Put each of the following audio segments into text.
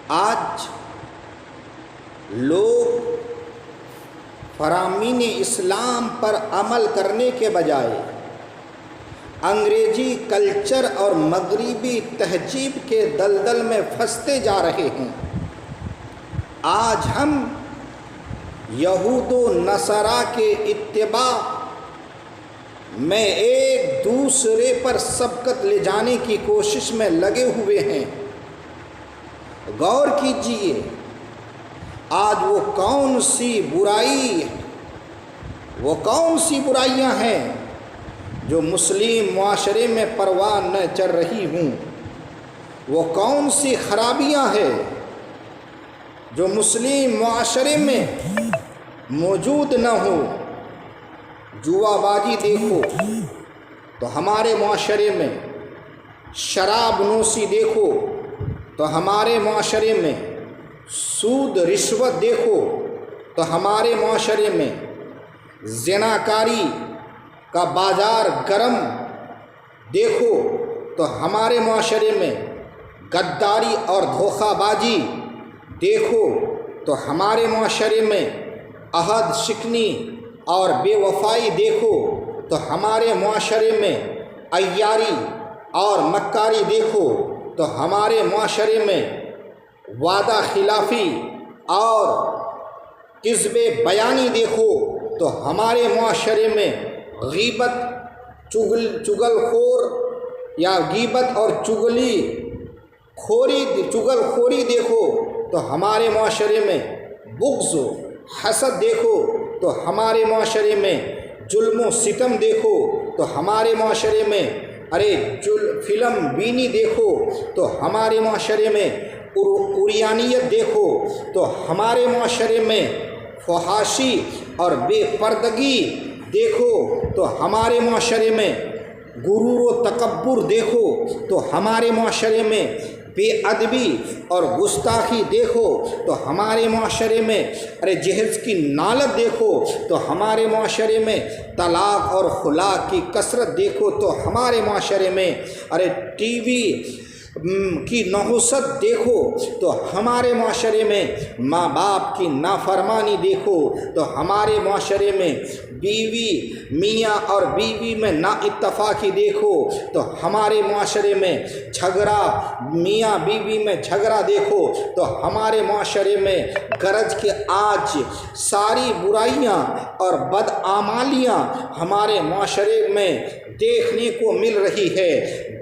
آج لوگ فرامین اسلام پر عمل کرنے کے بجائے انگریزی کلچر اور مغربی تہذیب کے دلدل میں پھنستے جا رہے ہیں۔ آج ہم یہود و نصارا کے اتباع میں ایک دوسرے پر سبقت لے جانے کی کوشش میں لگے ہوئے ہیں۔ غور کیجئے، آج وہ کون سی برائیاں ہیں جو مسلم معاشرے میں پروان نہ چڑھ رہی ہوں؟ وہ کون سی خرابیاں ہیں جو مسلم معاشرے میں موجود نہ ہو؟ جوا بازی دیکھو تو ہمارے معاشرے میں، شراب نوشی دیکھو تو ہمارے معاشرے میں، سود رشوت دیکھو تو ہمارے معاشرے میں، زناکاری کا بازار گرم دیکھو تو ہمارے معاشرے میں، غداری اور دھوکہ بازی دیکھو تو ہمارے معاشرے میں، عہد شکنی اور بے وفائی دیکھو تو ہمارے معاشرے میں، عیاری اور مکاری دیکھو تو ہمارے معاشرے میں، وعدہ خلافی اور کذب بیانی دیکھو تو ہمارے معاشرے میں، غیبت چگل خور یا غیبت اور چگل خوری دیکھو تو ہمارے معاشرے میں، بغض و حسد دیکھو تو ہمارے معاشرے میں، ظلم و ستم دیکھو تو ہمارے معاشرے میں، فلم بینی دیکھو تو ہمارے معاشرے میں، عریانیت دیکھو تو ہمارے معاشرے میں، فحاشی اور بے پردگی دیکھو تو ہمارے معاشرے میں، غرور و تکبر دیکھو تو ہمارے معاشرے میں، بے ادبی اور گستاخی دیکھو تو ہمارے معاشرے میں، جہیز کی نالت دیکھو تو ہمارے معاشرے میں، طلاق اور خلا کی کثرت دیکھو تو ہمارے معاشرے میں، ٹی وی کی نحوست دیکھو تو ہمارے معاشرے میں، ماں باپ کی نافرمانی دیکھو تو ہمارے معاشرے میں، میاں اور بیوی میں نا اتفاقی دیکھو تو ہمارے معاشرے میں، میاں بیوی میں جھگڑا دیکھو تو ہمارے معاشرے میں، غرض کہ آج ساری برائیاں اور بدعمالیاں ہمارے معاشرے میں دیکھنے کو مل رہی ہے۔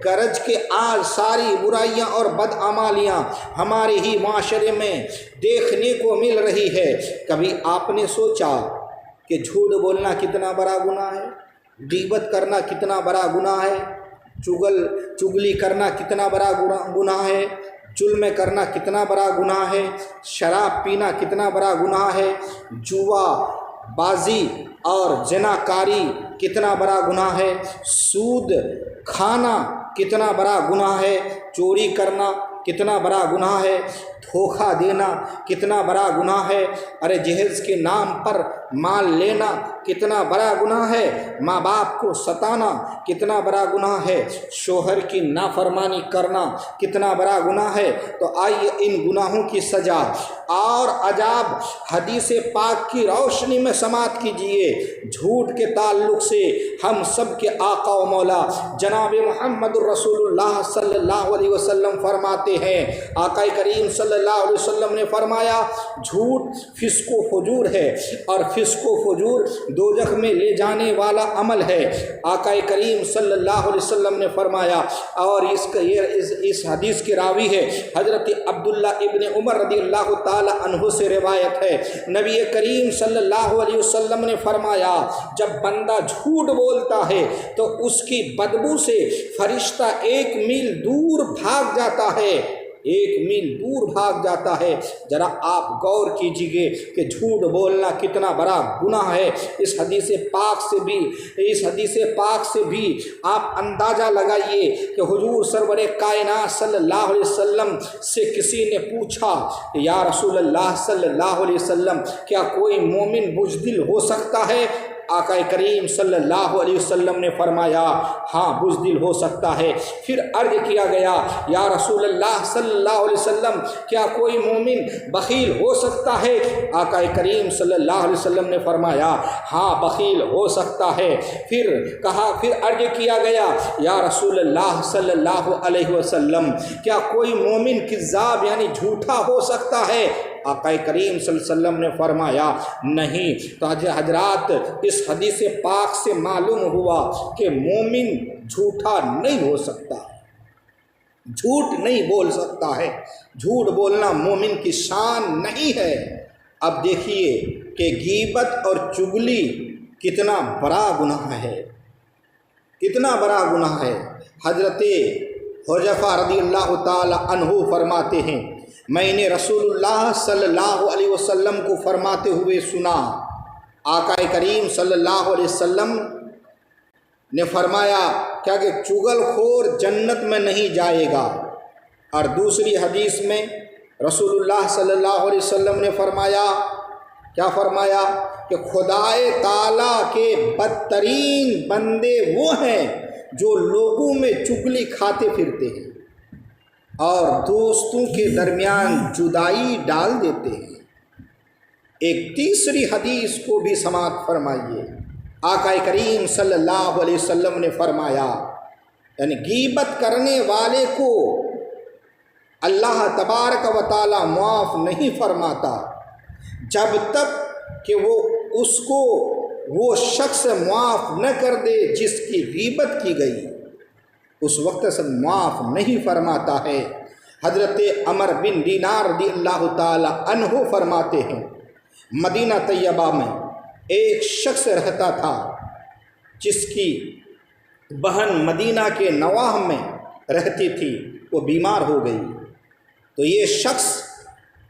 غرض کہ آج ساری برائیاں اور بدعمالیاں ہمارے ہی معاشرے میں دیکھنے کو مل رہی ہے۔ کبھی آپ نے سوچا کہ جھوٹ بولنا کتنا بڑا گناہ ہے، غیبت کرنا کتنا بڑا گناہ ہے، چگلی کرنا کتنا بڑا گناہ ہے، ظلم کرنا کتنا بڑا گناہ ہے، شراب پینا کتنا بڑا گناہ ہے، جوا بازی اور زناکاری کتنا بڑا گناہ ہے، سود کھانا کتنا بڑا گناہ ہے، چوری کرنا کتنا بڑا گناہ ہے، دھوکہ دینا کتنا بڑا گناہ ہے، جہیز کے نام پر مال لینا کتنا بڑا گناہ ہے، ماں باپ کو ستانا کتنا بڑا گناہ ہے، شوہر کی نافرمانی کرنا کتنا بڑا گناہ ہے۔ تو آئیے ان گناہوں کی سزا اور عذاب حدیث پاک کی روشنی میں سماعت کیجیے۔ جھوٹ کے تعلق سے ہم سب کے آقا و مولا جناب محمد الرسول اللہ صلی اللہ علیہ وسلم فرماتے ہیں، آقا کریم صلی اللہ علیہ وسلم نے فرمایا، جھوٹ فسق و فجور ہے اور فسق و فجور دوزخ میں لے جانے والا عمل ہے۔ آقا کریم صلی اللہ علیہ وسلم نے فرمایا، اور اس حدیث کے راوی ہے حضرت عبداللہ ابن عمر رضی اللہ تعالی عنہ سے روایت ہے، نبی کریم صلی اللہ علیہ وسلم نے فرمایا، جب بندہ جھوٹ بولتا ہے تو اس کی بدبو سے فرشتہ 1 میل دور بھاگ جاتا ہے، 1 میل دور بھاگ جاتا ہے۔ ذرا آپ غور کیجیے کہ جھوٹ بولنا کتنا بڑا گناہ ہے۔ اس حدیث پاک سے بھی آپ اندازہ لگائیے کہ حضور سرور کائنات صلی اللہ علیہ وسلم سے کسی نے پوچھا کہ یا رسول اللہ صلی اللہ علیہ وسلم، کیا کوئی مومن بزدل ہو سکتا ہے؟ آقا کریم صلی اللہ علیہ وسلم نے فرمایا ہاں بزدل ہو سکتا ہے۔ پھر عرض کیا گیا یا رسول اللہ صلی اللہ علیہ وسلم کیا کوئی مومن بخیل ہو سکتا ہے؟ آقا کریم صلی اللہ علیہ وسلم نے فرمایا ہاں بخیل ہو سکتا ہے۔ پھر عرض کیا گیا یا رسول اللہ صلی اللہ علیہ وسلم کیا کوئی مومن کذاب یعنی جھوٹا ہو سکتا ہے؟ آقا کریم صلی اللہ علیہ وسلم نے فرمایا نہیں۔ تو حضرات اس حدیث پاک سے معلوم ہوا کہ مومن جھوٹا نہیں ہو سکتا، جھوٹ نہیں بول سکتا ہے، جھوٹ بولنا مومن کی شان نہیں ہے۔ اب دیکھیے کہ غیبت اور چغلی کتنا بڑا گناہ ہے، کتنا بڑا گناہ ہے۔ حضرت حذیفہ رضی اللہ تعالی عنہ فرماتے ہیں میں نے رسول اللہ صلی اللہ علیہ وسلم کو فرماتے ہوئے سنا، آقا کریم صلی اللہ علیہ وسلم نے فرمایا کیا کہ چغل خور جنت میں نہیں جائے گا۔ اور دوسری حدیث میں رسول اللہ صلی اللہ علیہ وسلم نے فرمایا کیا فرمایا کہ خدائے تعالیٰ کے بدترین بندے وہ ہیں جو لوگوں میں چغلی کھاتے پھرتے ہیں اور دوستوں کے درمیان جدائی ڈال دیتے ہیں۔ ایک تیسری حدیث کو بھی سماعت فرمائیے، آقا کریم صلی اللہ علیہ وسلم نے فرمایا یعنی غیبت کرنے والے کو اللہ تبارک و تعالی معاف نہیں فرماتا جب تک کہ وہ شخص معاف نہ کر دے جس کی غیبت کی گئی، اس وقت سے معاف نہیں فرماتا ہے۔ حضرت عمر بن دینار رضی اللہ تعالی عنہ فرماتے ہیں مدینہ طیبہ میں ایک شخص رہتا تھا جس کی بہن مدینہ کے نواح میں رہتی تھی، وہ بیمار ہو گئی تو یہ شخص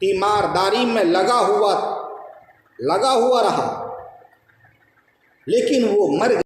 تیمارداری میں لگا ہوا رہا لیکن وہ مر گیا۔